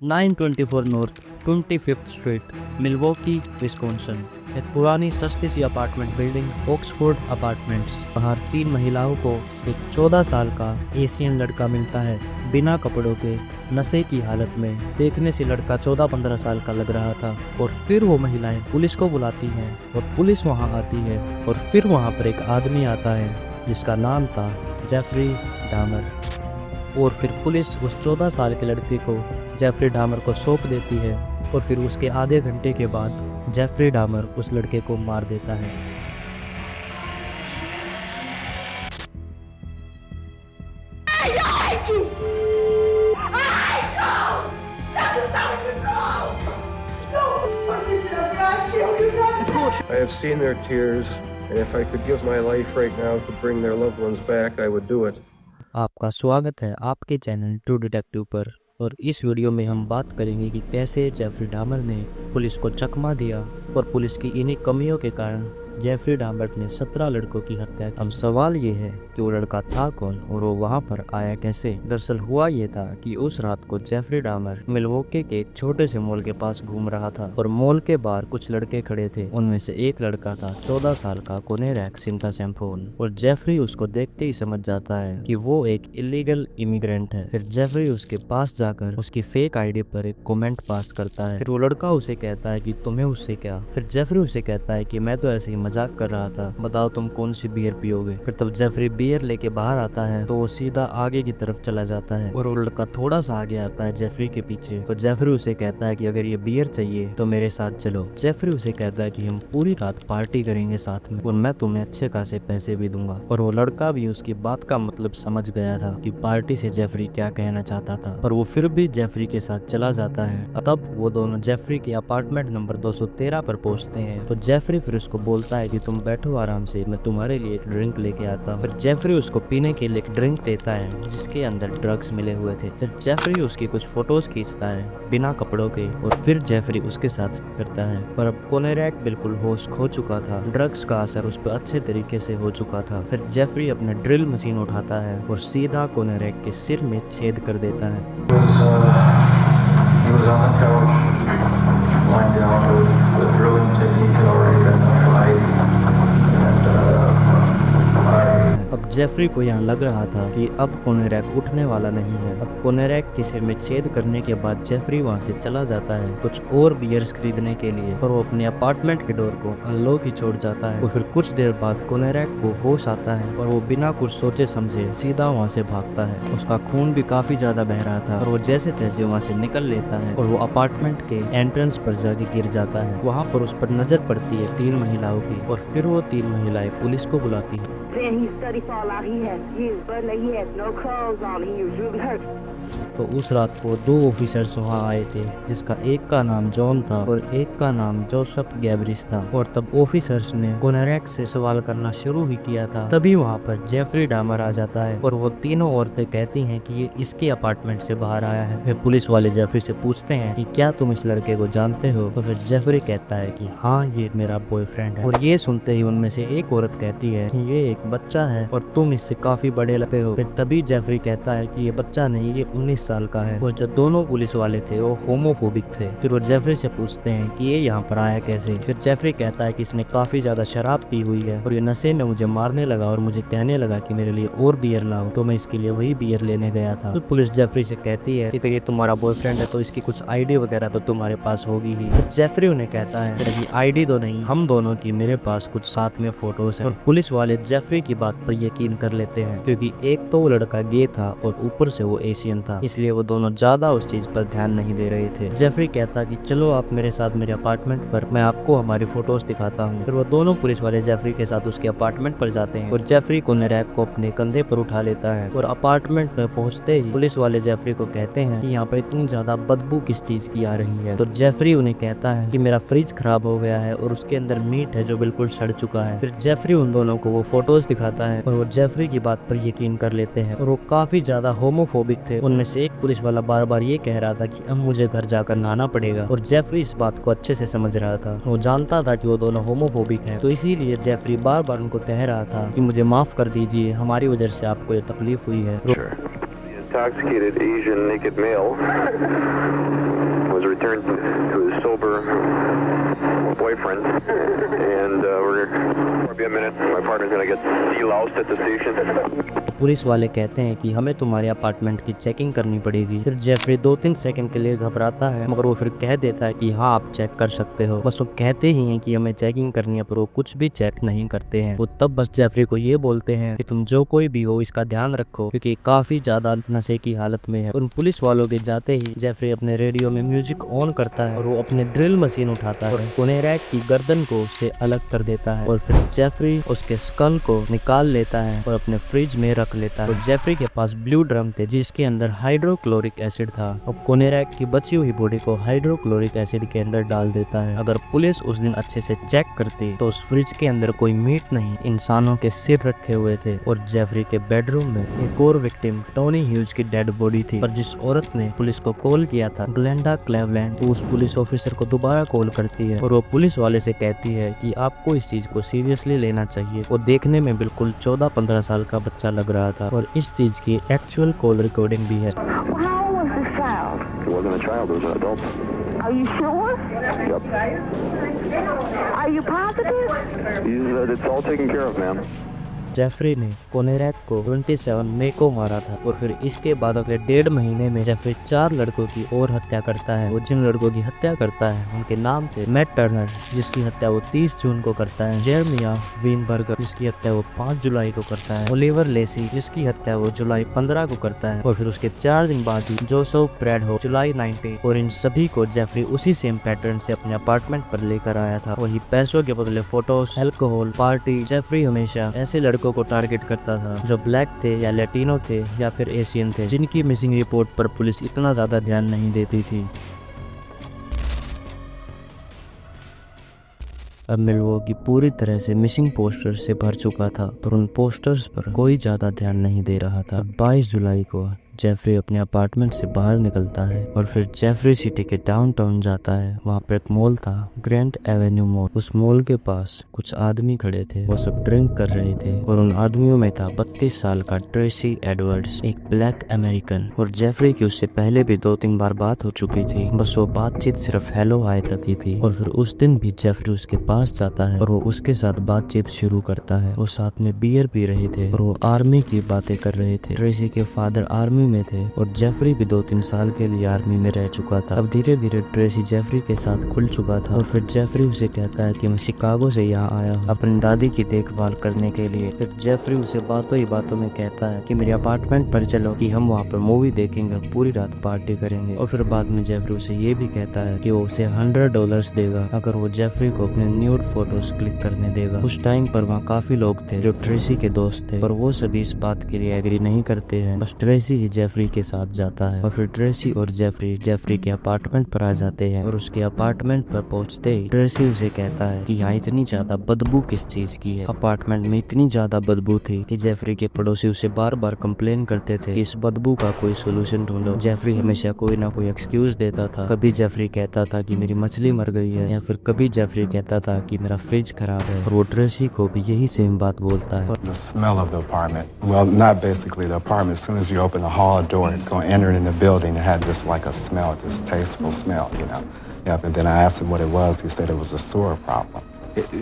924 north 25th street, Milwaukee, Wisconsin. एक पुरानी सस्ती सी अपार्टमेंट बिल्डिंग, ऑक्सफोर्ड अपार्टमेंट्स। बाहर 3 महिलाओं को एक 14 साल का एशियन लड़का मिलता है, बिना कपड़ों के, नशे की हालत में। देखने से लड़का 14-15 साल का लग रहा था। और फिर वो महिलाएं पुलिस को बुलाती हैं और पुलिस वहाँ आती है। और फिर वहाँ पर एक आदमी आता है जिसका नाम था जेफरी डामर। और फिर पुलिस उस 14 साल के लड़के को जेफरी डामर को सौंप देती है। और फिर उसके आधे घंटे के बाद जेफरी डामर उस लड़के को मार देता है। I have seen their tears, and if I could give my life right now to bring their loved ones back, I would do it. आपका स्वागत है आपके चैनल ट्रू डिटेक्टिव पर। और इस वीडियो में हम बात करेंगे कि कैसे जेफरी डामर ने पुलिस को चकमा दिया और पुलिस की इन्हीं कमियों के कारण जेफरी डामर ने 17 लड़कों की हत्या की। अब सवाल ये है कि वो लड़का था कौन और वो वहाँ पर आया कैसे। दरअसल हुआ ये था कि उस रात को जेफरी डामर मिल्वॉकी के एक छोटे से मॉल के पास घूम रहा था और मॉल के बाहर कुछ लड़के खड़े थे। उनमें से एक लड़का था 14 साल का कोनेरैक सिंथासैम्फोन। और जेफरी उसको देखते ही समझ जाता है कि वो एक इलीगल इमिग्रेंट है। फिर जेफरी उसके पास जाकर उसकी फेक आईडी पर एक कमेंट पास करता है। फिर वो लड़का उसे कहता है कि तुम्हें उससे क्या। फिर जेफरी उसे कहता है कि मैं तो ऐसे ही मजाक कर रहा था, बताओ तुम कौन सी बियर पियोगे। फिर तब जेफरी बियर लेके बाहर आता है तो वो सीधा आगे की तरफ चला जाता है और वो लड़का थोड़ा सा आगे आता है जेफरी के पीछे। तो जेफरी उसे कहता है कि अगर ये बियर चाहिए तो मेरे साथ चलो। जेफरी उसे कहता है कि हम पूरी रात पार्टी करेंगे साथ में और मैं तुम्हें अच्छे खासे पैसे भी दूंगा। और वो लड़का भी उसकी बात का मतलब समझ गया था कि पार्टी से जेफरी क्या कहना चाहता था, पर वो फिर भी जेफरी के साथ चला जाता है। तब वो दोनों जेफरी के अपार्टमेंट नंबर 213 पर पहुंचते हैं। तो जेफरी फिर उसको बोलता है कि तुम बैठो आराम से, मैं तुम्हारे लिए एक ड्रिंक लेके आता हूँ। फिर जेफरी उसको पीने के लिए एक ड्रिंक देता है जिसके अंदर ड्रग्स मिले हुए थे। फिर जेफरी उसकी कुछ फोटोज खींचता है बिना कपड़ों के और फिर जेफरी उसके साथ करता है। पर अब कोनेरैक बिल्कुल होश खो चुका था, ड्रग्स का असर उस पर अच्छे तरीके से हो चुका था। फिर जेफरी अपना ड्रिल मशीन उठाता है और सीधा कोनेरैक के सिर में छेद कर देता है। अब जेफरी को यहाँ लग रहा था कि अब कोनेरैक उठने वाला नहीं है। अब कोनेरैक के सिर में छेद करने के बाद जेफरी वहाँ से चला जाता है कुछ और बियर्स खरीदने के लिए, पर वो अपने अपार्टमेंट के डोर को अनलॉक ही छोड़ जाता है। और फिर कुछ देर बाद कोनेरैक को होश आता है और वो बिना कुछ सोचे समझे सीधा वहाँ से भागता है। उसका खून भी काफी ज्यादा बह रहा था और वो जैसे तैसे वहाँ से निकल लेता है और वो अपार्टमेंट के एंट्रेंस पर जाके गिर जाता है। वहाँ पर उस पर नजर पड़ती है 3 महिलाओं की और फिर वो 3 महिलाएं पुलिस को बुलाती है। Then he studied fall out. He had his butler. He had no clothes on. He was really hurt. तो उस रात को 2 ऑफिसर्स वहाँ आए थे जिसका एक का नाम जॉन था और एक का नाम जोसेफ गैब्रिस था। और तब ऑफिसर्स ने कोनेरैक से सवाल करना शुरू ही किया था। तभी वहाँ पर जेफरी डामर आ जाता है और वो तीनों औरतें कहती हैं कि ये इसके अपार्टमेंट से बाहर आया है। फिर पुलिस वाले जेफरी से पूछते हैं कि क्या तुम इस लड़के को जानते हो। तो फिर जेफरी कहता है कि हाँ, ये मेरा बॉयफ्रेंड है। और ये सुनते ही उनमें से एक औरत कहती है कि ये एक बच्चा है और तुम इससे काफी बड़े लगते हो। फिर तभी जेफरी कहता है कि ये बच्चा नहीं, ये 19 साल का है। और जो दोनों पुलिस वाले थे वो होमोफोबिक थे। फिर वो जेफरी से पूछते हैं कि ये यहाँ पर आया कैसे। फिर जेफरी कहता है कि इसने काफी ज्यादा शराब पी हुई है और ये नशे में मुझे मारने लगा और मुझे कहने लगा कि मेरे लिए और बियर लाओ, तो मैं इसके लिए वही बियर लेने गया था। फिर पुलिस जेफरी से कहती है कि ये तुम्हारा बॉयफ्रेंड है तो इसकी कुछ आईडी वगैरह तो तुम्हारे पास होगी ही। तो जेफरी उन्हें कहता है कि आईडी तो नहीं, हम दोनों की मेरे पास कुछ साथ में फोटोज है। और पुलिस वाले जेफरी की बात पर यकीन कर लेते हैं क्योंकि एक तो वो लड़का गे था और ऊपर से वो एशियन था, इसलिए वो दोनों ज्यादा उस चीज पर ध्यान नहीं दे रहे थे। जेफरी कहता कि चलो आप मेरे साथ मेरे अपार्टमेंट पर, मैं आपको हमारी फोटोज दिखाता हूँ। फिर वो दोनों पुलिस वाले जेफरी के साथ उसके अपार्टमेंट पर जाते हैं और जेफरी कोनेरैक को अपने कंधे पर उठा लेता है। और अपार्टमेंट में पहुंचते ही पुलिस वाले जेफरी को कहते हैं कि यहाँ पर इतनी ज्यादा बदबू किस चीज की आ रही है। तो जेफरी उन्हें कहता है कि मेरा फ्रिज खराब हो गया है और उसके अंदर मीट है जो बिल्कुल सड़ चुका है। फिर जेफरी उन दोनों को वो फोटोज दिखाता है और वो जेफरी की बात पर यकीन कर लेते हैं। और वो काफी ज्यादा होमोफोबिक थे। उनमें से एक पुलिस वाला बार बार ये कह रहा था कि अब मुझे घर जाकर नहाना पड़ेगा और जेफरी इस बात को अच्छे से समझ रहा था। वो जानता था कि वो दोनों होमोफोबिक हैं, तो इसीलिए जेफरी बार बार उनको कह रहा था कि मुझे माफ कर दीजिए, हमारी वजह से आपको ये तकलीफ हुई है। Intoxicated Asian naked male returned to his sober boyfriend, and we're be a minute. My partner's gonna get deloused at the station. Police वाले कहते हैं कि हमें तुम्हारे अपार्टमेंट की चेकिंग करनी पड़ेगी। फिर जेफरी 2-3 सेकंड के लिए घबराता है, मगर वो फिर कह देता है कि हाँ आप चेक कर सकते हो। बस वो कहते ही हैं कि हमें चेकिंग करनी है, पर वो कुछ भी चेक नहीं करते हैं। वो तब बस जेफरी को ये बोलते हैं कि तुम जो कोई भी हो इसका ध्यान रखो, क्योंकि काफी ज्यादा नशे की हालत में है। उन पुलिस वालों के जाते ही जेफरी अपने रेडियो में म्यूजिक ऑन करता है और वो अपने ड्रिल मशीन उठाता है और कोनेरैक की गर्दन को उससे अलग कर देता है। और फिर जेफरी उसके स्कल को निकाल लेता है और अपने फ्रिज में रख लेता है। और जेफरी के पास ब्लू ड्रम थे जिसके अंदर हाइड्रोक्लोरिक एसिड था और कोनेरैक की बची हुई बॉडी को हाइड्रोक्लोरिक एसिड के अंदर डाल देता है। अगर पुलिस उस दिन अच्छे से चेक करती तो उस फ्रिज के अंदर कोई मीट नहीं, इंसानों के सिर रखे हुए थे। और जेफरी के बेडरूम में एक और विक्टिम टोनी ह्यूज की डेड बॉडी थी। पर जिस औरत ने पुलिस को कॉल किया था, ग्लेंडा क्लेवलैंड, तो उस पुलिस ऑफिसर को दोबारा कॉल करती है और वो पुलिस वाले से कहती है कि आपको इस चीज को सीरियसली लेना चाहिए। वो देखने में बिल्कुल 14-15 साल का बच्चा लग रहा था और इस चीज की एक्चुअल कॉल रिकॉर्डिंग भी है। How old was this child? It wasn't a child, it was an adult. Are you sure? Yep. Are you positive? It's all taken care of, ma'am. Jeffrey ने कोनेरैक को 27 मई को मारा था और फिर इसके बाद अगले 1.5 महीने में जेफरी 4 लड़कों की और हत्या करता है। वो जिन लड़कों की हत्या करता है उनके नाम थे मैट टर्नर, जिसकी हत्या वो 30 जून को करता है, जेरमिया वीनबर्गर, जिसकी हत्या वो 5 जुलाई को करता है, ओलिवर लेसी, जिसकी हत्या वो जुलाई 15 को करता है, और फिर उसके 4 दिन बाद ही जोसेफ ब्रैडहो जुलाई 19। और इन सभी को जेफरी उसी सेम पैटर्न से अपने अपार्टमेंट पर लेकर आया था। वही पैसों के बदले फोटोज, अल्कोहल, पार्टी। जेफरी हमेशा ऐसे लड़कों को टारगेट करता था जो ब्लैक थे या लैटिनो थे या फिर एशियन थे, जिनकी मिसिंग रिपोर्ट पर पुलिस इतना ज्यादा ध्यान नहीं देती थी। अब मिल्वॉकी पूरी तरह से मिसिंग पोस्टर्स से भर चुका था, पर उन पोस्टर्स पर कोई ज्यादा ध्यान नहीं दे रहा था। 22 जुलाई को जेफरी अपने अपार्टमेंट से बाहर निकलता है और फिर जेफरी सिटी के डाउनटाउन जाता है। वहाँ पर एक मॉल था, ग्रैंड एवेन्यू मॉल। उस मॉल के पास कुछ आदमी खड़े थे, वो सब ड्रिंक कर रहे थे और उन आदमियों में था 32 साल का ट्रेसी एडवर्ड्स, एक ब्लैक अमेरिकन। और जेफरी की उससे पहले भी 2-3 बार बात हो चुकी थी, बस वो बातचीत सिर्फ हेलो हाय तक ही थी। और फिर उस दिन भी जेफरी उसके पास जाता है और वो उसके साथ बातचीत शुरू करता है। वो साथ में बियर पी रहे थे और वो आर्मी की बातें कर रहे थे। ट्रेसी के फादर आर्मी में थे और जेफरी भी 2-3 साल के लिए आर्मी में रह चुका था। अब धीरे धीरे ट्रेसी जेफरी के साथ खुल चुका था और फिर जेफरी उसे कहता है कि मैं शिकागो से यहाँ आया हूँ अपनी दादी की देखभाल करने के लिए। फिर जेफरी उसे बातों ही बातों में कहता है कि मेरे अपार्टमेंट पर चलो कि हम वहाँ पर मूवी देखेंगे और पूरी रात पार्टी करेंगे। और फिर बाद में जेफरी उसे ये भी कहता है कि वो उसे $100 देगा अगर वो जेफरी को अपने न्यूड फोटोज क्लिक करने देगा। उस टाइम पर वहाँ काफी लोग थे जो ट्रेसी के दोस्त थे, पर वो सभी इस बात के लिए एग्री नहीं करते हैं। बस ट्रेसी ही जेफरी के साथ जाता है और फिर ट्रेसी और जेफरी के अपार्टमेंट पर आ जाते हैं। और उसके अपार्टमेंट पर पहुंचते ही ट्रेसी उसे कहता है कि यहाँ इतनी ज्यादा बदबू किस चीज की है। अपार्टमेंट में इतनी ज्यादा बदबू थी कि जेफरी के पड़ोसी उसे बार बार कंप्लेन करते थे कि इस बदबू का कोई सोल्यूशन ढूंढो। जेफरी हमेशा कोई ना कोई एक्सक्यूज देता था। कभी जेफरी कहता था कि मेरी मछली मर गई है, या फिर कभी जेफरी कहता था कि मेरा फ्रिज खराब है। और वो ट्रेसी को भी यही सेम बात बोलता है। The smell of the apartment. Well, not basically the apartment. As soon as you open the hall door and go enter in the building, it had just like a smell, this tasteful smell, you know. Yeah, and then I asked him what it was. He said it was a sewer problem.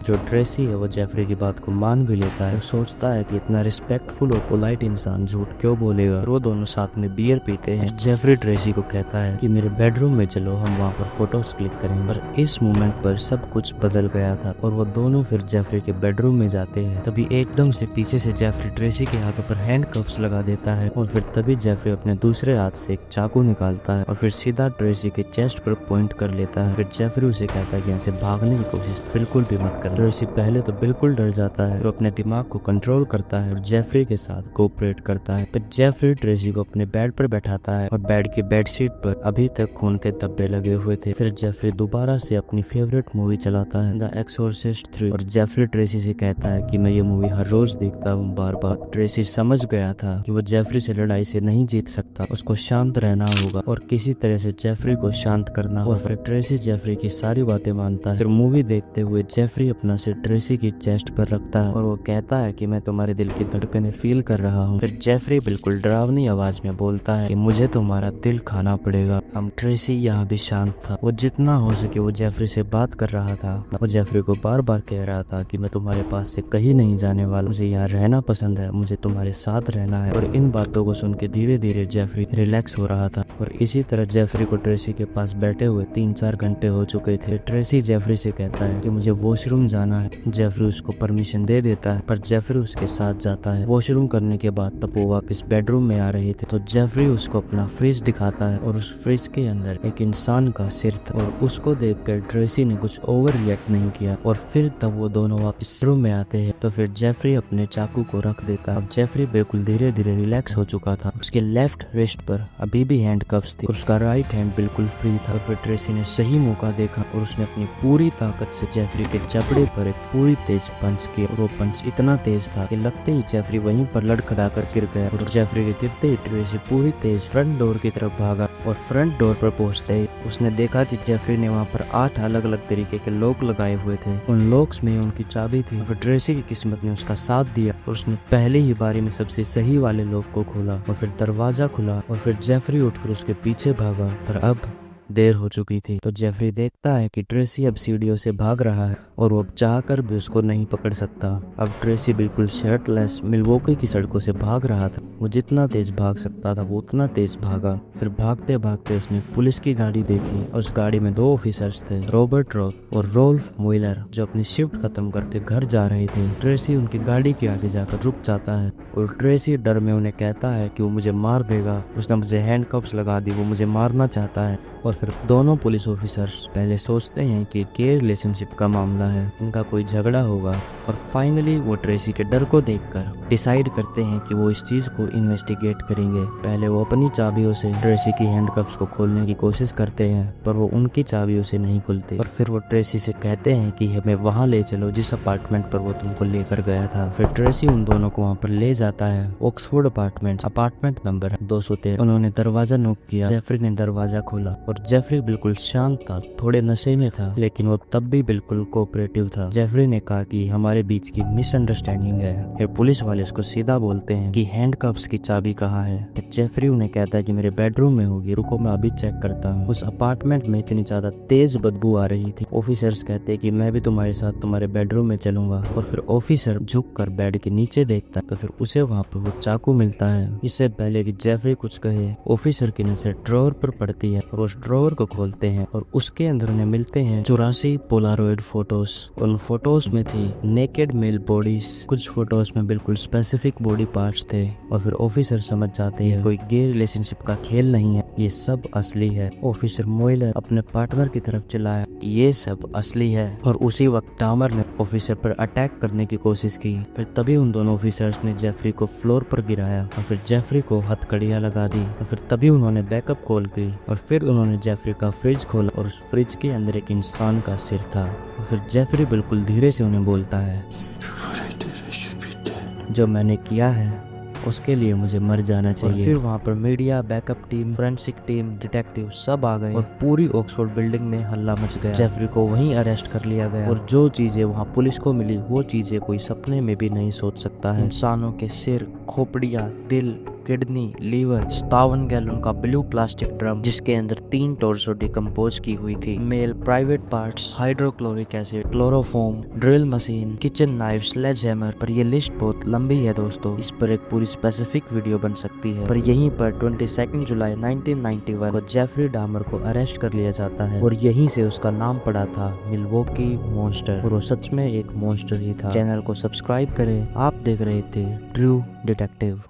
जो Tracy है वो Jeffrey की बात को मान भी लेता है। वो सोचता है कि इतना रिस्पेक्टफुल और पोलाइट इंसान झूठ क्यों बोलेगा। वो दोनों साथ में बियर पीते हैं। जेफरी ट्रेसी को कहता है कि मेरे बेडरूम में चलो, हम वहाँ पर फोटोज क्लिक करेंगे। पर इस मोमेंट पर सब कुछ बदल गया था और वो दोनों फिर जेफरी के बेडरूम में जाते हैं। तभी एकदम से पीछे से जेफरी ट्रेसी के हाथों पर हैंडकफ्स लगा देता है और फिर तभी जेफरी अपने दूसरे हाथ से एक चाकू निकालता है और फिर सीधा ट्रेसी के चेस्ट पर पॉइंट कर लेता है। फिर जेफरी उसे कहता है कि यहाँ से भागने की कोशिश बिल्कुल भी मत कर। ट्रेसी पहले तो बिल्कुल डर जाता है, फिर अपने दिमाग को कंट्रोल करता है और जेफरी के साथ कोऑपरेट करता है। फिर जेफरी ट्रेसी को अपने बेड पर बैठाता है और बेड की बेडशीट पर अभी तक खून के धब्बे लगे हुए थे। फिर जेफरी दोबारा से अपनी फेवरेट मूवी चलाता है, द एक्सोर्सिस्ट 3, और जेफरी ट्रेसी से कहता है कि मैं ये मूवी हर रोज देखता हूँ बार बार। ट्रेसी समझ गया था कि वो जेफरी से लड़ाई से नहीं जीत सकता, उसको शांत रहना होगा और किसी तरह से जेफरी को शांत करना। और फिर ट्रेसी जेफरी की सारी बातें मानता है। फिर मूवी देखते हुए जेफरी जेफरी अपना सिर ट्रेसी की चेस्ट पर रखता है और वो कहता है कि मैं तुम्हारे दिल की धड़कनें फील कर रहा हूँ। फिर जेफरी बिल्कुल डरावनी आवाज में बोलता है कि मुझे तुम्हारा दिल खाना पड़ेगा। हम ट्रेसी यहाँ भी शांत था। वो जितना हो सके वो जेफरी से बात कर रहा था। वो जेफरी को बार बार कह रहा था कि मैं तुम्हारे पास से कहीं नहीं जाने वाला, मुझे यहाँ रहना पसंद है, मुझे तुम्हारे साथ रहना है। और इन बातों को सुन के धीरे धीरे जेफरी रिलैक्स हो रहा था। और इसी तरह जेफरी को ट्रेसी के पास बैठे हुए 3-4 घंटे हो चुके थे। ट्रेसी जेफरी से कहता है कि मुझे वॉशरूम जाना है। जेफरी उसको परमिशन दे देता है, पर जेफरी उसके साथ जाता है। वॉशरूम करने के बाद तब वो वापस बेडरूम में आ रहे थे तो जेफरी उसको अपना फ्रिज दिखाता है और उस फ्रिज के अंदर एक इंसान का सिर था। और उसको देखकर ट्रेसी ने कुछ ओवर रिएक्ट नहीं किया। और फिर तब वो दोनों वापस रूम में आते हैं तो फिर जेफरी अपने चाकू को रख देता है। अब जेफरी बिल्कुल धीरे धीरे रिलैक्स हो चुका था। उसके लेफ्ट रिस्ट पर अभी भी हैंडकफ्स थी और उसका राइट हैंड बिल्कुल फ्री था। फिर ट्रेसी ने सही मौका देखा और उसने अपनी पूरी ताकत से जेफरी के जबड़े पर एक पूरी तेज पंच किया। और वो पंच इतना तेज था कि लगते ही जेफरी वहीं पर लड़खड़ा कर गिर गया। और जेफरी के गिरते ही ट्रेसी पूरी तेज फ्रंट डोर की तरफ भागा और फ्रंट डोर पर पहुंचते ही उसने देखा कि जेफरी ने वहां पर 8 अलग अलग तरीके के लॉक लगाए हुए थे। उन लॉक्स में उनकी चाबी थी। फिर ट्रेसी की किस्मत ने उसका साथ दिया और उसने पहले ही बारी में सबसे सही वाले लॉक को खोला और फिर दरवाजा खुला और फिर जेफरी उठकर उसके पीछे भागा। पर अब देर हो चुकी थी तो जेफरी देखता है कि ट्रेसी अब सीढ़ियों से भाग रहा है और वो चाहकर भी उसको नहीं पकड़ सकता। अब ट्रेसी बिल्कुल शर्टलेस मिल्वॉकी की सड़कों से भाग रहा था। वो जितना तेज भाग सकता था वो उतना तेज भागा। फिर भागते भागते उसने पुलिस की गाड़ी देखी और उस गाड़ी में 2 ऑफिसर्स थे, रॉबर्ट रॉक और रोल्फ मुइलर, जो अपनी शिफ्ट खत्म करके घर जा रहे थे। ट्रेसी उनकी गाड़ी के आगे जाकर रुक जाता है और ट्रेसी डर में उन्हें कहता है कि वो मुझे मार देगा, उसने मुझे हैंडकफ्स लगा दी, वो मुझे मारना चाहता है। और फिर दोनों पुलिस ऑफिसर्स पहले सोचते हैं कि ये रिलेशनशिप का मामला है, इनका कोई झगड़ा होगा। और फाइनली वो ट्रेसी के डर को देखकर डिसाइड करते हैं कि वो इस चीज को इन्वेस्टिगेट करेंगे। पहले वो अपनी चाबियों से ट्रेसी की हैंडकफ्स को खोलने की कोशिश करते हैं पर वो उनकी चाबियों से नहीं खुलते। और फिर वो ट्रेसी से कहते हैं कि हमें वहाँ ले चलो जिस अपार्टमेंट पर वो तुमको लेकर गया था। फिर ट्रेसी उन दोनों को वहाँ पर ले जाता है। Oxford apartment number 213। उन्होंने दरवाजा नॉक किया। जेफरी ने दरवाजा खोला और जेफरी बिल्कुल शांत था, थोड़े नशे में था, लेकिन वो तब भी बिल्कुल कोऑपरेटिव था। जेफरी ने कहा कि हमारे बीच की मिसअंडरस्टैंडिंग है। फिर पुलिस वाले उसको सीधा बोलते हैं कि हैंडकफ्स की चाबी कहाँ है। जेफरी उन्हें कहता है कि मेरे बेडरूम में होगी, रुको मैं अभी चेक करता हूँ। उस अपार्टमेंट में इतनी ज्यादा तेज बदबू आ रही थी। ऑफिसर्स कहते हैं कि मैं भी तुम्हारे साथ तुम्हारे बेडरूम में चलूंगा। और फिर ऑफिसर झुक कर बेड के नीचे देखता है तो फिर उसे वहाँ पर वो चाकू मिलता है। इससे पहले कि जेफरी कुछ कहे ऑफिसर की नजर ड्रॉअर पर पड़ती है और उस ड्रॉअर को खोलते हैं और उसके अंदर उन्हें मिलते हैं 84 पोलारॉइड फोटोज। उन फोटोज में थी नेकेड मेल बॉडीज, कुछ फोटोज में बिल्कुल स्पेसिफिक बॉडी पार्ट्स थे। और फिर ऑफिसर समझ जाते हैं कोई गे रिलेशनशिप का खेल नहीं है, ये सब असली है। ऑफिसर मोइलर अपने पार्टनर की तरफ चिल्लाया ये सब असली है। और उसी वक्त डामर ने ऑफिसर पर अटैक करने की कोशिश की। फिर तभी उन दोनों ऑफिसर्स ने जेफरी को फ्लोर पर गिराया और फिर जेफरी को हथकड़ियां लगा दी। और फिर तभी उन्होंने बैकअप कॉल की और फिर उन्होंने जेफरी का फ्रिज खोला और उस फ्रिज के अंदर एक इंसान का सिर था। और फिर जेफरी बिल्कुल धीरे से उन्हें बोलता है जो मैंने किया है उसके लिए मुझे मर जाना चाहिए। और फिर वहाँ पर media, backup team, forensic team, detective सब आ गए और पूरी ऑक्सफोर्ड बिल्डिंग में हल्ला मच गया। जेफरी को वहीं अरेस्ट कर लिया गया और जो चीजें वहाँ पुलिस को मिली वो चीजें कोई सपने में भी नहीं सोच सकता है। इंसानों के सिर, खोपड़ियाँ, दिल, किडनी, लीवर, 57 गैलन का ब्लू प्लास्टिक ड्रम जिसके अंदर 3 टॉर्सो डिकम्पोज की हुई थी, male private parts, hydrochloric acid, chloroform, drill machine, kitchen knife, sledge hammer. पर ये लिस्ट बहुत लंबी है दोस्तों, इस पर एक पूरी स्पेसिफिक वीडियो बन सकती है। पर यहीं पर 22 जुलाई 1991 को जेफरी डामर को अरेस्ट कर लिया जाता है और यहीं से उसका नाम पड़ा था मिल्वॉकी मॉन्स्टर। और वो सच में एक मॉन्स्टर ही था। चैनल को सब्सक्राइब करें। आप देख रहे थे ट्रू डिटेक्टिव।